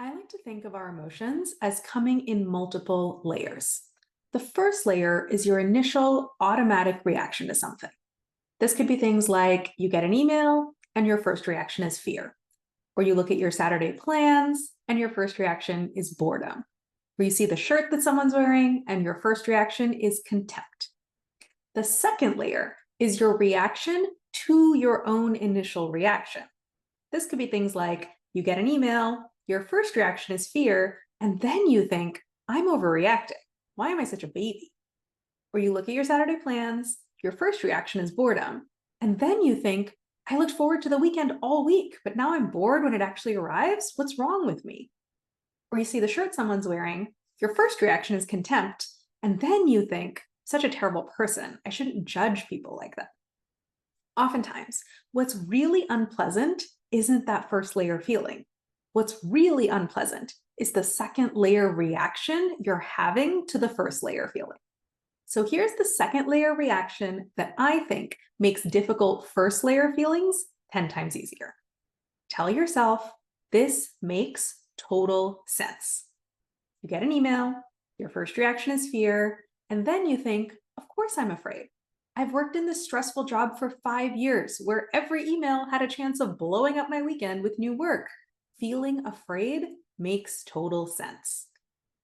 I like to think of our emotions as coming in multiple layers. The first layer is your initial automatic reaction to something. This could be things like you get an email and your first reaction is fear, or you look at your Saturday plans and your first reaction is boredom, or you see the shirt that someone's wearing and your first reaction is contempt. The second layer is your reaction to your own initial reaction. This could be things like you get an email, your first reaction is fear, and then you think, I'm overreacting. Why am I such a baby? Or you look at your Saturday plans, your first reaction is boredom, and then you think, I looked forward to the weekend all week, but now I'm bored when it actually arrives. What's wrong with me? Or you see the shirt someone's wearing, your first reaction is contempt, and then you think, such a terrible person. I shouldn't judge people like that. Oftentimes, what's really unpleasant isn't that first layer feeling. What's really unpleasant is the second layer reaction you're having to the first layer feeling. So here's the second layer reaction that I think makes difficult first layer feelings 10 times easier. Tell yourself, this makes total sense. You get an email, your first reaction is fear, and then you think, of course I'm afraid. I've worked in this stressful job for 5 years where every email had a chance of blowing up my weekend with new work. Feeling afraid makes total sense.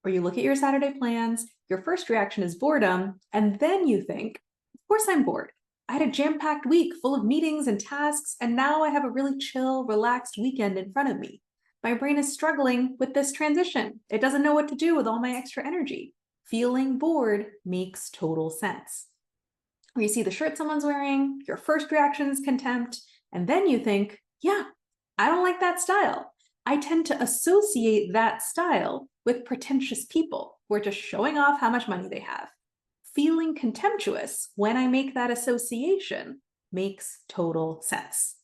Or you look at your Saturday plans, your first reaction is boredom, and then you think, of course I'm bored. I had a jam-packed week full of meetings and tasks, and now I have a really chill, relaxed weekend in front of me. My brain is struggling with this transition. It doesn't know what to do with all my extra energy. Feeling bored makes total sense. Or you see the shirt someone's wearing, your first reaction is contempt, and then you think, yeah, I don't like that style. I tend to associate that style with pretentious people who are just showing off how much money they have. Feeling contemptuous when I make that association makes total sense.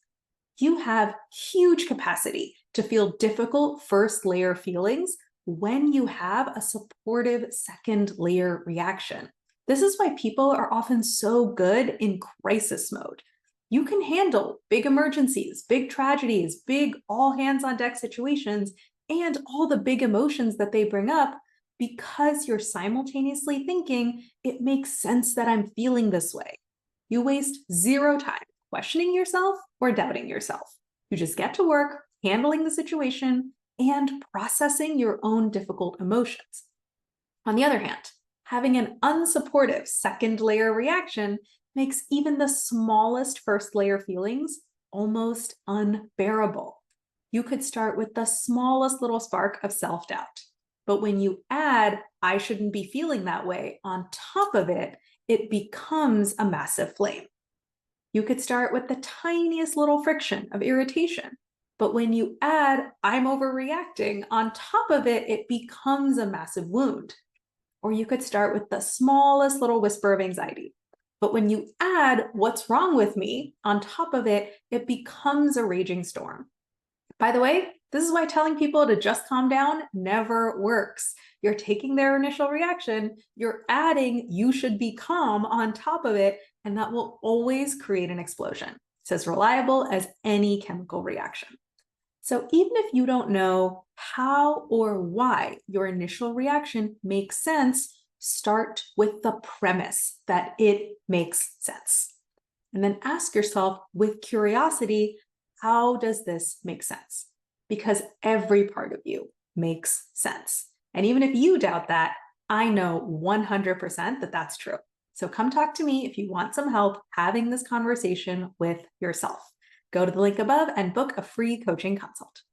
You have huge capacity to feel difficult first layer feelings when you have a supportive second layer reaction. This is why people are often so good in crisis mode. You can handle big emergencies, big tragedies, big all hands on deck situations, and all the big emotions that they bring up because you're simultaneously thinking, it makes sense that I'm feeling this way. You waste zero time questioning yourself or doubting yourself. You just get to work handling the situation and processing your own difficult emotions. On the other hand, having an unsupportive second layer reaction makes even the smallest first layer feelings almost unbearable. You could start with the smallest little spark of self-doubt. But when you add, I shouldn't be feeling that way on top of it, it becomes a massive flame. You could start with the tiniest little friction of irritation. But when you add, I'm overreacting on top of it, it becomes a massive wound. Or you could start with the smallest little whisper of anxiety. But when you add what's wrong with me on top of it, it becomes a raging storm. By the way, this is why telling people to just calm down never works. You're taking their initial reaction, you're adding you should be calm on top of it, and that will always create an explosion. It's as reliable as any chemical reaction. So even if you don't know how or why your initial reaction makes sense, start with the premise that it makes sense. And then ask yourself with curiosity, how does this make sense? Because every part of you makes sense. And even if you doubt that, I know 100% that that's true. So come talk to me if you want some help having this conversation with yourself. Go to the link above and book a free coaching consult.